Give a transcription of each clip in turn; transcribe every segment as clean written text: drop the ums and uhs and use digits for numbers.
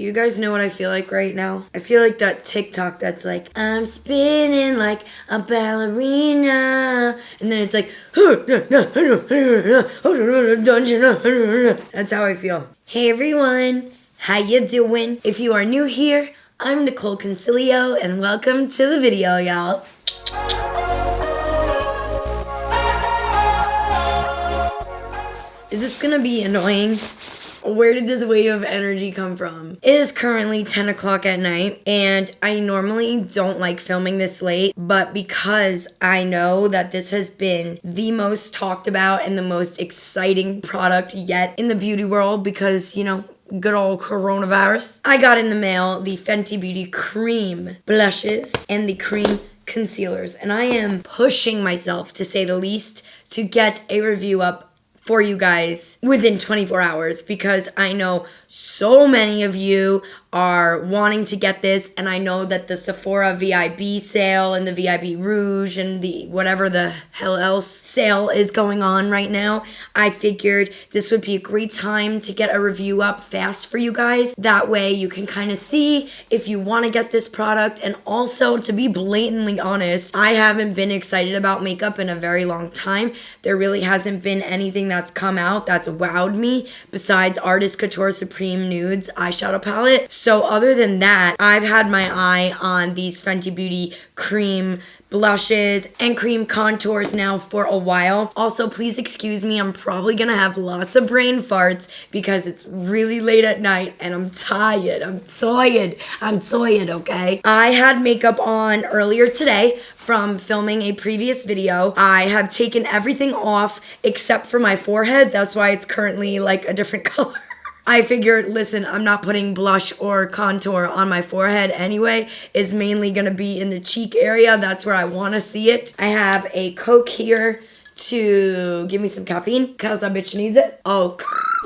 You guys know what I feel like right now? I feel like that TikTok that's like, I'm spinning like a ballerina. And then it's like, that's how I feel. Hey everyone, how you doing? If you are new here, I'm Nicol Concilio and welcome to the video, y'all. Is this gonna be annoying? Where did this wave of energy come from? It is currently 10 o'clock at night, and I normally don't like filming this late, but because I know that this has been the most talked about and the most exciting product yet in the beauty world because, you know, good old coronavirus, I got in the mail the Fenty Beauty Cream Blushes and the Cream Concealers, and I am pushing myself, to say the least, to get a review up for you guys within 24 hours because I know so many of you are wanting to get this, and I know that the Sephora VIB sale and the VIB Rouge and the whatever the hell else sale is going on right now. I figured this would be a great time to get a review up fast for you guys. That way you can kind of see if you want to get this product, and also, to be blatantly honest, I haven't been excited about makeup in a very long time. There really hasn't been anything that's come out that's wowed me besides Artist Couture Supreme Nudes eyeshadow palette. So other than that, I've had my eye on these Fenty Beauty cream blushes and cream contours now for a while. Also, please excuse me, I'm probably gonna have lots of brain farts because it's really late at night and I'm tired, okay? I had makeup on earlier today from filming a previous video. I have taken everything off except for my forehead. That's why it's currently like a different color. I figured, listen, I'm not putting blush or contour on my forehead anyway. It's mainly gonna be in the cheek area. That's where I wanna see it. I have a Coke here to give me some caffeine because that bitch needs it. Oh,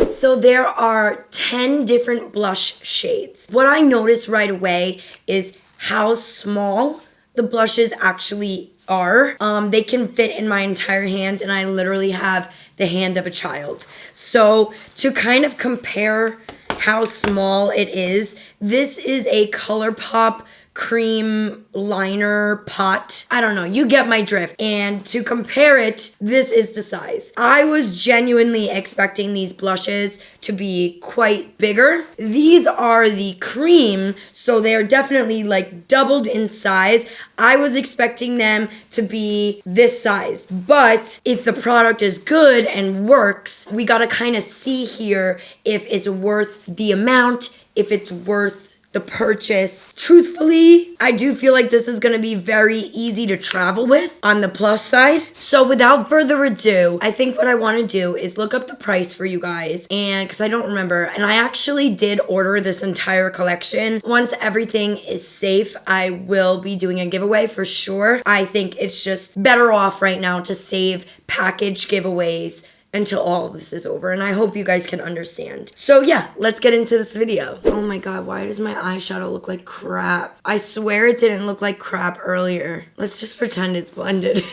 so there are 10 different blush shades. What I noticed right away is how small the blushes actually are. They can fit in my entire hand, and I literally have the hand of a child. So to kind of compare how small it is, this is a Colourpop cream liner pot. I don't know, you get my drift. And to compare it, this is the size. I was genuinely expecting these blushes to be quite bigger. These are the cream, so they're definitely like doubled in size. I was expecting them to be this size, but if the product is good and works, we gotta kind of see here if it's worth the amount, if it's worth the purchase. Truthfully, I do feel like this is gonna be very easy to travel with on the plus side. So without further ado, I think what I wanna do is look up the price for you guys, and because I don't remember, and I actually did order this entire collection. Once everything is safe, I will be doing a giveaway for sure. I think it's just better off right now to save package giveaways until all of this is over, and I hope you guys can understand. So yeah, let's get into this video. Oh my god, why does my eyeshadow look like crap? I swear it didn't look like crap earlier. Let's just pretend it's blended.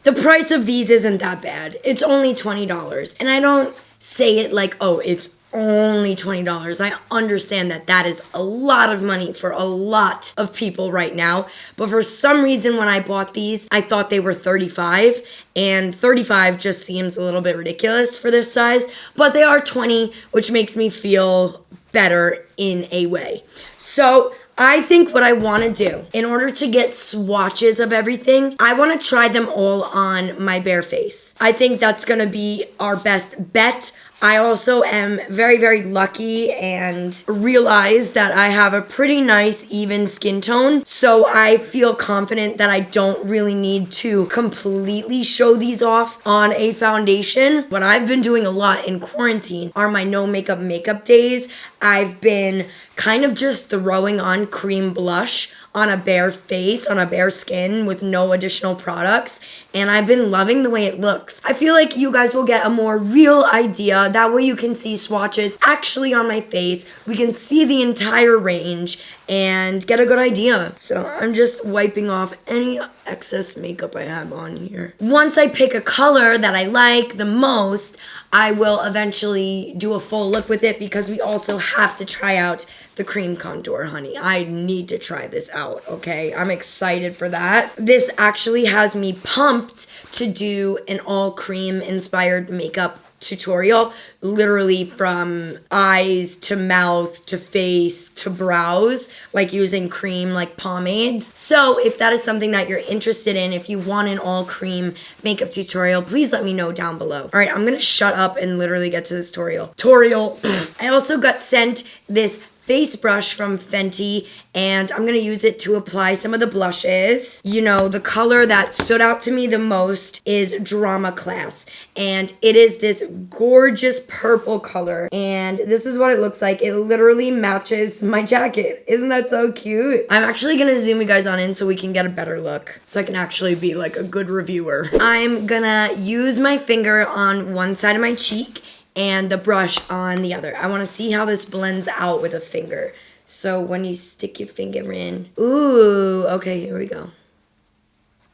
The price of these isn't that bad. It's only $20, and I don't say it like, oh, it's only $20. I understand that that is a lot of money for a lot of people right now, but for some reason when I bought these, I thought they were $35, and $35 just seems a little bit ridiculous for this size, but they are $20, which makes me feel better in a way. So I think what I want to do, in order to get swatches of everything, I want to try them all on my bare face. I think that's going to be our best bet. I also am very, very lucky and realize that I have a pretty nice even skin tone. So I feel confident that I don't really need to completely show these off on a foundation. What I've been doing a lot in quarantine are my no makeup days. I've been kind of just throwing on cream blush on a bare face, on a bare skin with no additional products. And I've been loving the way it looks. I feel like you guys will get a more real idea. That way you can see swatches actually on my face. We can see the entire range and get a good idea. So I'm just wiping off any excess makeup I have on here. Once I pick a color that I like the most, I will eventually do a full look with it because we also have to try out the cream contour, honey. I need to try this out, okay? I'm excited for that. This actually has me pumped to do an all cream inspired makeup tutorial, literally from eyes to mouth to face to brows, like using cream like pomades. So if that is something that you're interested in, if you want an all cream makeup tutorial, please let me know down below. All right, I'm gonna shut up and literally get to this tutorial. I also got sent this face brush from Fenty, and I'm gonna use it to apply some of the blushes. You know, the color that stood out to me the most is Drama Class, and it is this gorgeous purple color, and this is what it looks like. It literally matches my jacket. Isn't that so cute? I'm actually gonna zoom you guys on in so we can get a better look, so I can actually be like a good reviewer. I'm gonna use my finger on one side of my cheek and the brush on the other. I want to see how this blends out with a finger. So when you stick your finger in, ooh, okay, here we go.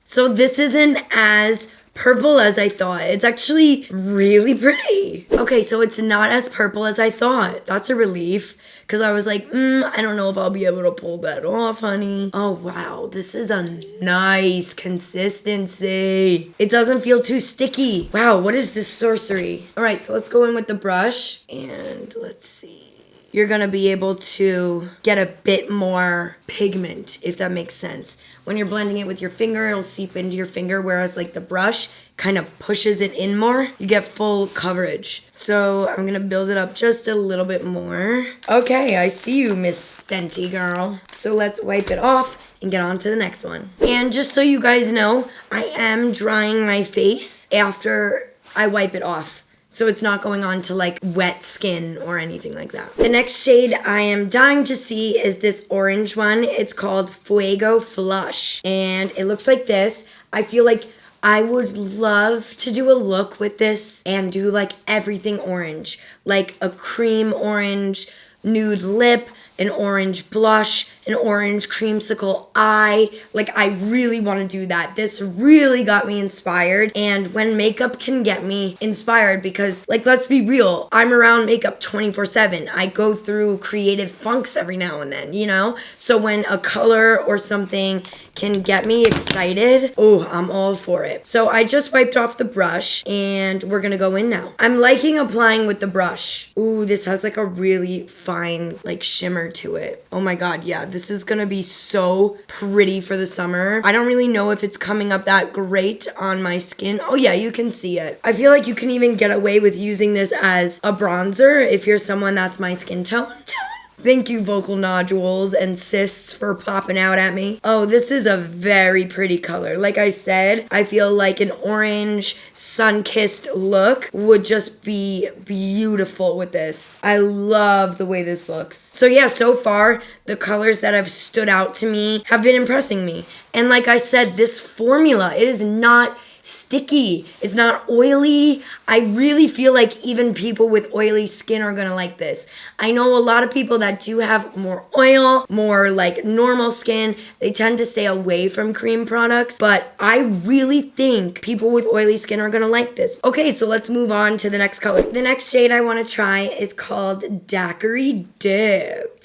So this isn't as purple as I thought. It's actually really pretty. Okay, so it's not as purple as I thought. That's a relief, because I was like, I don't know if I'll be able to pull that off, honey. Oh, wow, this is a nice consistency. It doesn't feel too sticky. Wow, what is this sorcery? All right, so let's go in with the brush, and let's see. You're gonna be able to get a bit more pigment, if that makes sense. When you're blending it with your finger, it'll seep into your finger, whereas like the brush kind of pushes it in more. You get full coverage. So I'm gonna build it up just a little bit more. Okay, I see you, Miss Fenty girl. So let's wipe it off and get on to the next one. And just so you guys know, I am drying my face after I wipe it off, so it's not going on to like wet skin or anything like that. The next shade I am dying to see is this orange one. It's called Fuego Flush, and it looks like this. I feel like I would love to do a look with this and do like everything orange, like a cream orange, nude lip, an orange blush, an orange creamsicle eye. Like, I really want to do that. This really got me inspired. And when makeup can get me inspired, because like, let's be real, I'm around makeup 24/7. I go through creative funks every now and then, you know? So when a color or something can get me excited, oh, I'm all for it. So I just wiped off the brush and we're gonna go in now. I'm liking applying with the brush. Ooh, this has like a really fine like shimmer to it. Oh my god, yeah, this is gonna be so pretty for the summer. I don't really know if it's coming up that great on my skin. Oh yeah, you can see it. I feel like you can even get away with using this as a bronzer if you're someone that's my skin tone. Thank you, vocal nodules and cysts, for popping out at me. Oh, this is a very pretty color. Like I said, I feel like an orange sun-kissed look would just be beautiful with this. I love the way this looks. So yeah, so far, the colors that have stood out to me have been impressing me. And like I said, this formula, it is not sticky. It's not oily. I really feel like even people with oily skin are gonna like this. I know a lot of people that do have more oil, more like normal skin, they tend to stay away from cream products, but I really think people with oily skin are gonna like this. Okay, so let's move on to the next color. The next shade I wanna try is called Daiquiri Dip.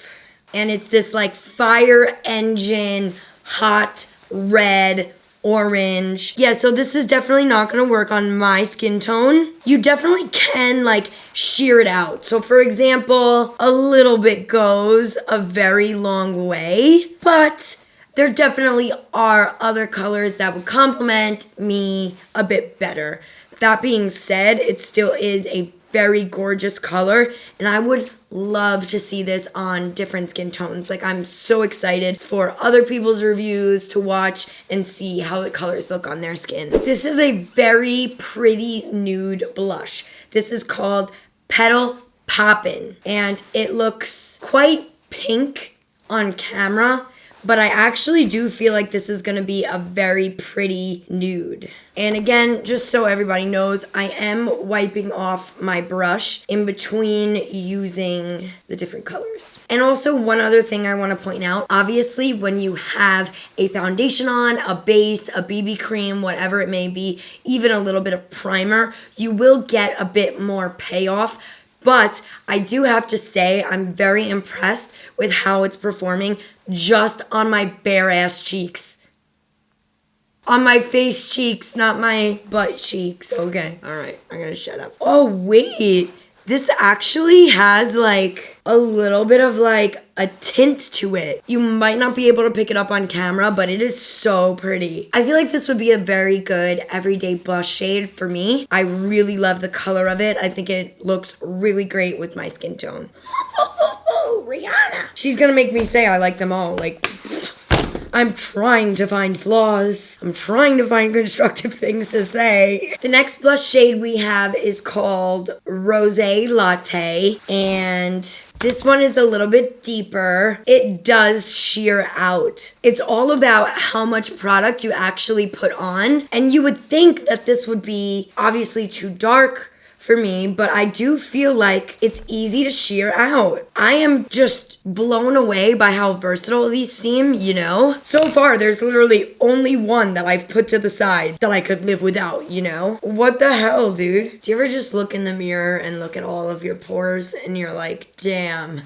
And it's this like fire engine, hot red orange. Yeah, so this is definitely not gonna work on my skin tone. You definitely can like sheer it out. So for example, a little bit goes a very long way, but there definitely are other colors that would complement me a bit better. That being said, it still is a very gorgeous color, and I would love to see this on different skin tones. Like, I'm so excited for other people's reviews to watch and see how the colors look on their skin. This is a very pretty nude blush. This is called Petal Poppin', and it looks quite pink on camera, but I actually do feel like this is gonna be a very pretty nude. And again, just so everybody knows, I am wiping off my brush in between using the different colors. And also one other thing I want to point out, obviously when you have a foundation on, a base, a BB cream, whatever it may be, even a little bit of primer, you will get a bit more payoff. But I do have to say I'm very impressed with how it's performing just on my bare ass cheeks. On my face cheeks, not my butt cheeks. Okay, all right, I'm gonna shut up. Oh, wait. This actually has like a little bit of like a tint to it. You might not be able to pick it up on camera, but it is so pretty. I feel like this would be a very good everyday blush shade for me. I really love the color of it. I think it looks really great with my skin tone. Rihanna. She's gonna make me say I like them all. Like, I'm trying to find flaws. I'm trying to find constructive things to say. The next blush shade we have is called Rosé Latte, and this one is a little bit deeper. It does sheer out. It's all about how much product you actually put on, and you would think that this would be obviously too dark for me, but I do feel like it's easy to sheer out. I am just blown away by how versatile these seem, you know? So far, there's literally only one that I've put to the side that I could live without, you know? What the hell, dude? Do you ever just look in the mirror and look at all of your pores and you're like, damn.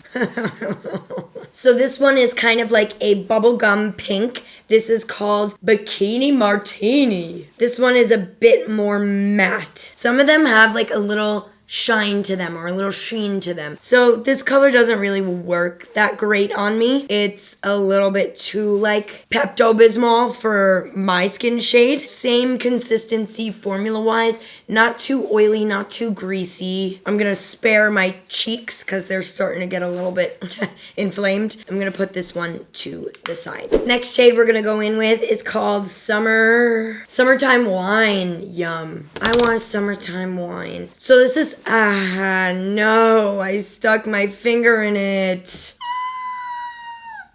So this one is kind of like a bubblegum pink. This is called Bikini Martini. This one is a bit more matte. Some of them have like a little shine to them or a little sheen to them. So this color doesn't really work that great on me. It's a little bit too like Pepto-Bismol for my skin shade. Same consistency formula wise, not too oily, not too greasy. I'm gonna spare my cheeks because they're starting to get a little bit inflamed. I'm gonna put this one to the side. Next shade we're gonna go in with is called Summertime Wine. Yum. I want summertime wine. So this is no, I stuck my finger in it.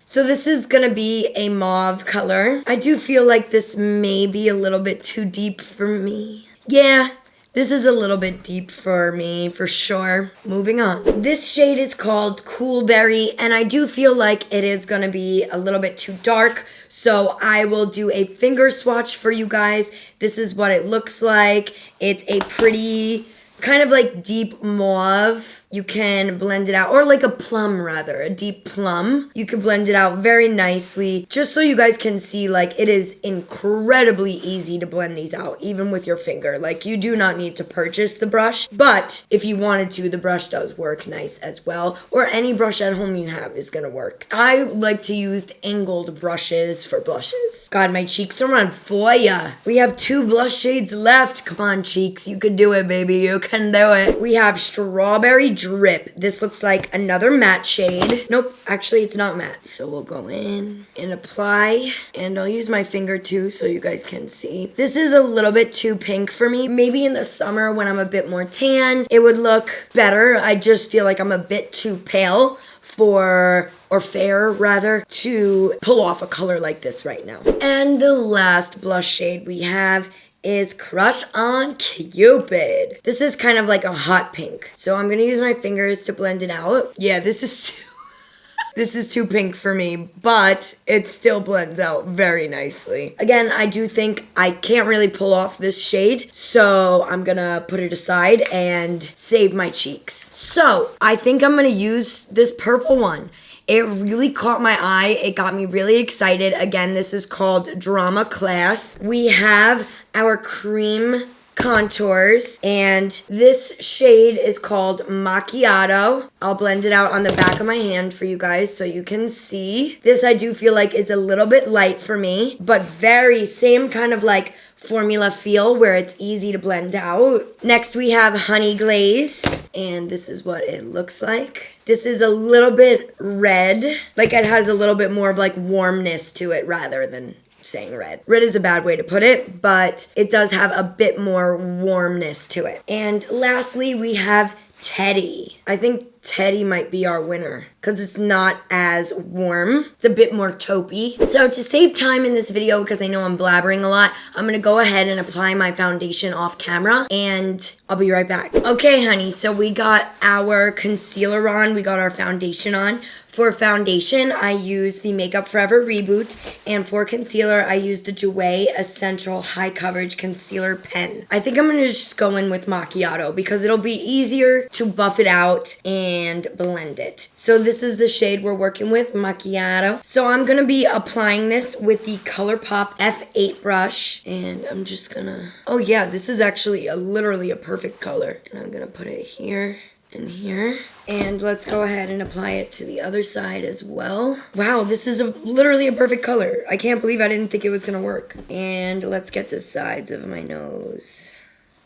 So this is gonna be a mauve color. I do feel like this may be a little bit too deep for me. Yeah, this is a little bit deep for me, for sure. Moving on. This shade is called Cool Berry, and I do feel like it is gonna be a little bit too dark, so I will do a finger swatch for you guys. This is what it looks like. It's a pretty kind of like deep mauve. You can blend it out, or like a plum rather, a deep plum. You can blend it out very nicely, just so you guys can see like it is incredibly easy to blend these out, even with your finger. Like you do not need to purchase the brush, but if you wanted to, the brush does work nice as well, or any brush at home you have is gonna work. I like to use angled brushes for blushes. God, my cheeks are on fire. We have 2 blush shades left. Come on, cheeks, you can do it, baby, you can do it. We have Strawberry Drip. This looks like another matte shade. Nope, actually it's not matte. So we'll go in and apply, and I'll use my finger too so you guys can see. This is a little bit too pink for me. Maybe in the summer when I'm a bit more tan, it would look better. I just feel like I'm a bit too pale or fair rather, to pull off a color like this right now. And the last blush shade we have is Crush on Cupid. This is kind of like a hot pink. So I'm gonna use my fingers to blend it out. Yeah, this is too pink for me, but it still blends out very nicely. Again, I do think I can't really pull off this shade, so I'm gonna put it aside and save my cheeks. So I think I'm gonna use this purple one. It really caught my eye. It got me really excited. Again, this is called Drama Class. We have our cream contours, and this shade is called Macchiato. I'll blend it out on the back of my hand for you guys so you can see. This I do feel like is a little bit light for me, but very same kind of like formula feel where it's easy to blend out. Next we have Honey Glaze, and this is what it looks like. This is a little bit red, like it has a little bit more of like warmness to it rather than saying red. Red is a bad way to put it, but it does have a bit more warmness to it. And lastly, we have Teddy. I think Teddy might be our winner because it's not as warm. It's a bit more taupey. So to save time in this video, because I know I'm blabbering a lot, I'm gonna go ahead and apply my foundation off camera and I'll be right back. Okay, honey, so we got our concealer on, we got our foundation on. For foundation, I use the Makeup Forever Reboot, and for concealer, I use the Jouer Essential High Coverage Concealer Pen. I think I'm gonna just go in with Macchiato because it'll be easier to buff it out and blend it. So this is the shade we're working with, Macchiato. So I'm gonna be applying this with the Colourpop F8 brush, and I'm just gonna, oh yeah, this is actually literally a perfect color. And I'm gonna put it here and here. And let's go ahead and apply it to the other side as well. Wow, this is literally a perfect color. I can't believe I didn't think it was gonna work. And let's get the sides of my nose.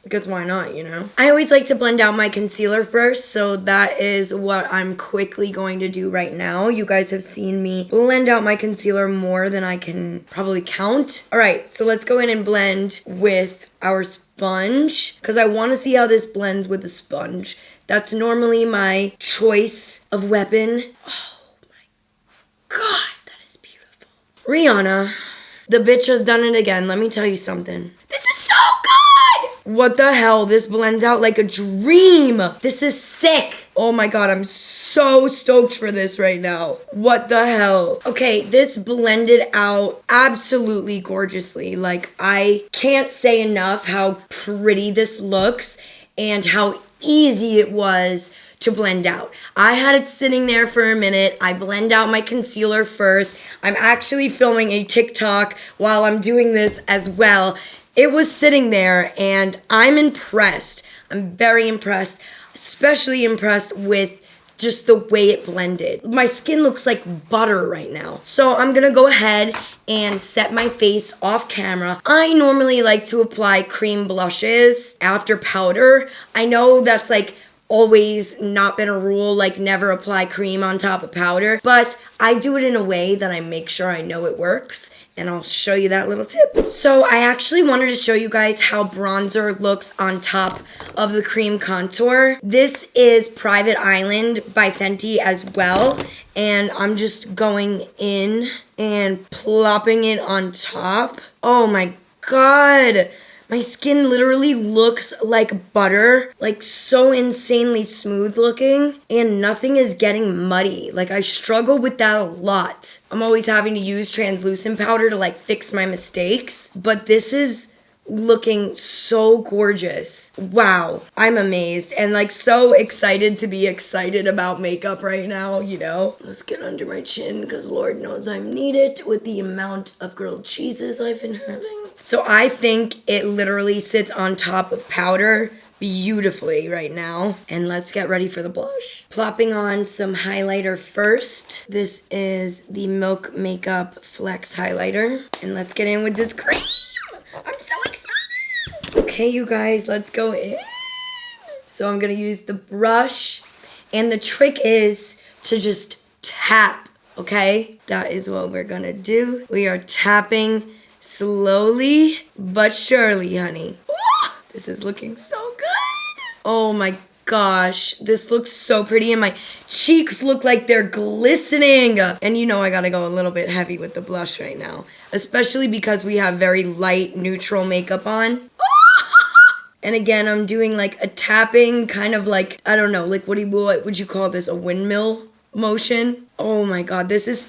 Because why not, you know? I always like to blend out my concealer first, so that is what I'm quickly going to do right now. You guys have seen me blend out my concealer more than I can probably count. All right, so let's go in and blend with our sponge, because I want to see how this blends with the sponge. That's normally my choice of weapon. Oh my God, that is beautiful. Rihanna, the bitch has done it again. Let me tell you something. This is so good! What the hell? This blends out like a dream. This is sick. Oh my God, I'm so stoked for this right now. What the hell? Okay, this blended out absolutely gorgeously. Like, I can't say enough how pretty this looks and how easy it was to blend out. I had it sitting there for a minute. I blend out my concealer first. I'm actually filming a TikTok while I'm doing this as well. It was sitting there and I'm impressed. I'm very impressed, especially impressed with just the way it blended. My skin looks like butter right now. So I'm gonna go ahead and set my face off camera. I normally like to apply cream blushes after powder. I know that's like always not been a rule, like never apply cream on top of powder, but I do it in a way that I make sure I know it works. And I'll show you that little tip. So I actually wanted to show you guys how bronzer looks on top of the cream contour. This is Private Island by Fenty as well. And I'm just going in and plopping it on top. Oh my God. My skin literally looks like butter, like so insanely smooth looking, and nothing is getting muddy. Like, I struggle with that a lot. I'm always having to use translucent powder to like fix my mistakes, but this is looking so gorgeous. Wow, I'm amazed and like so excited to be excited about makeup right now, you know? Let's get under my chin because Lord knows I need it with the amount of grilled cheeses I've been having. So I think it literally sits on top of powder beautifully right now. And let's get ready for the blush. Plopping on some highlighter first. This is the Milk Makeup Flex Highlighter. And let's get in with this cream. I'm so excited. Okay, you guys, let's go in. So I'm gonna use the brush. And the trick is to just tap, okay? That is what we're gonna do. We are tapping slowly but surely, honey. Ooh, this is looking so good. Oh my gosh, this looks so pretty and my cheeks look like they're glistening. And you know I gotta go a little bit heavy with the blush right now, especially because we have very light neutral makeup on. And again, I'm doing like a tapping, kind of like, I don't know, like what would you call this, a windmill motion? Oh my God, this is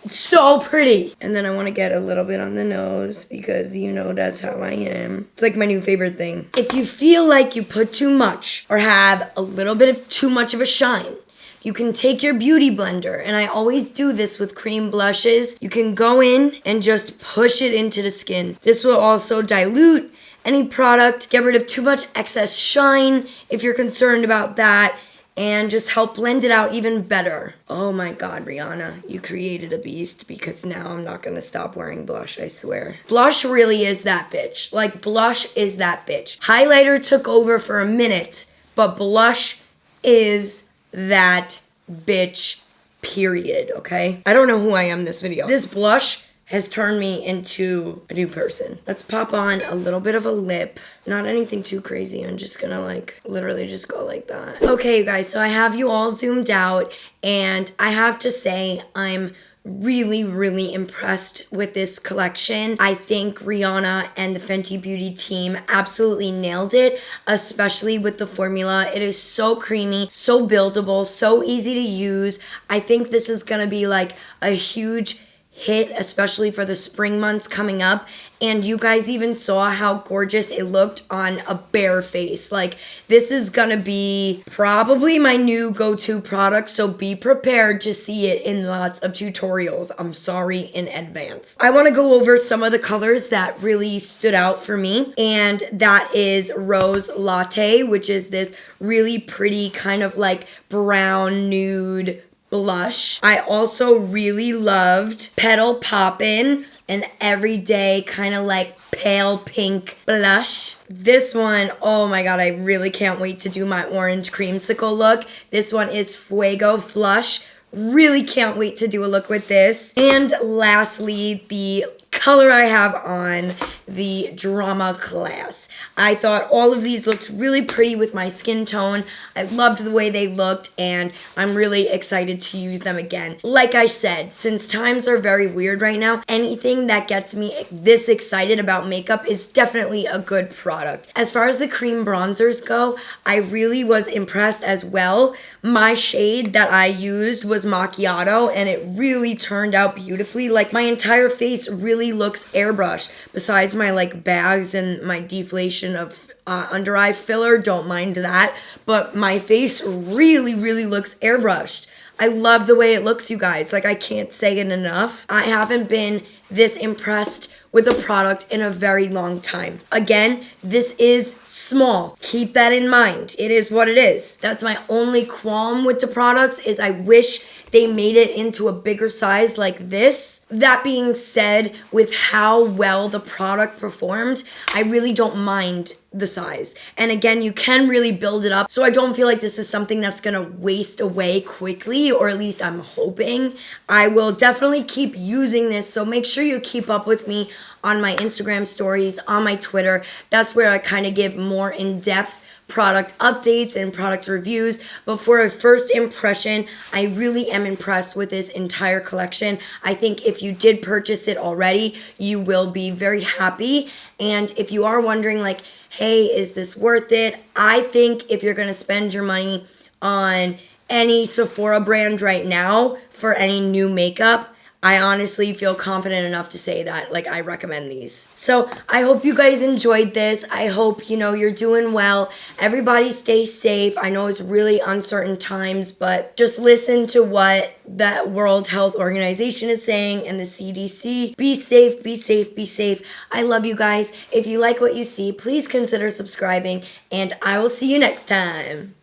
so pretty. And then I want to get a little bit on the nose because you know that's how I am. It's like my new favorite thing. If you feel like you put too much or have a little bit of too much of a shine, you can take your beauty blender, and I always do this with cream blushes. You can go in and just push it into the skin. This will also dilute any product, get rid of too much excess shine if you're concerned about that, and just help blend it out even better. Oh my God, Rihanna, you created a beast because now I'm not gonna stop wearing blush, I swear. Blush really is that bitch. Like, blush is that bitch. Highlighter took over for a minute, but blush is that bitch, period, okay? I don't know who I am this video. This blush has turned me into a new person. Let's pop on a little bit of a lip. Not anything too crazy. I'm just gonna like literally just go like that. Okay, you guys, so I have you all zoomed out, and I have to say I'm really impressed with this collection. I think Rihanna and the Fenty Beauty team absolutely nailed it, especially with the formula. It is so creamy, so buildable, so easy to use. I think this is gonna be like a huge hit, especially for the spring months coming up. And you guys even saw how gorgeous it looked on a bare face. Like, this is gonna be probably my new go-to product, so be prepared to see it in lots of tutorials. I'm sorry in advance. I wanna go over some of the colors that really stood out for me, and that is Rose Latte, which is this really pretty kind of like brown nude blush. I also really loved Petal Poppin', an everyday kind of like pale pink blush. This one, oh my god, I really can't wait to do my orange creamsicle look. This one is Fuego Flush. Really can't wait to do a look with this. And lastly, the color I have on, the Drama Class. I thought all of these looked really pretty with my skin tone. I loved the way they looked, and I'm really excited to use them again. Like I said, since times are very weird right now, anything that gets me this excited about makeup is definitely a good product. As far as the cream bronzers go, I really was impressed as well. My shade that I used was Macchiato, and it really turned out beautifully. Like, my entire face really looks airbrushed. Besides my like bags and my deflation of under eye filler, don't mind that, but my face really looks airbrushed. I love the way it looks, you guys. Like, I can't say it enough. I haven't been this impressed with a product in a very long time. Again, this is small. Keep that in mind. It is what it is. That's my only qualm with the products, is I wish they made it into a bigger size like this. That being said, with how well the product performed, I really don't mind the size. And again, you can really build it up, so I don't feel like this is something that's gonna waste away quickly, or at least I'm hoping. I will definitely keep using this, so make sure you keep up with me on my Instagram stories, on my Twitter. That's where I kind of give more in-depth product updates and product reviews. But for a first impression, I really am impressed with this entire collection. I think if you did purchase it already, you will be very happy. And if you are wondering like, hey, is this worth it? I think if you're gonna spend your money on any Sephora brand right now for any new makeup, I honestly feel confident enough to say that, like, I recommend these. So I hope you guys enjoyed this. I hope, you're doing well. Everybody stay safe. I know it's really uncertain times, but just listen to what the World Health Organization is saying and the CDC. Be safe, be safe, be safe. I love you guys. If you like what you see, please consider subscribing, and I will see you next time.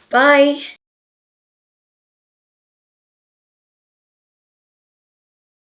Bye.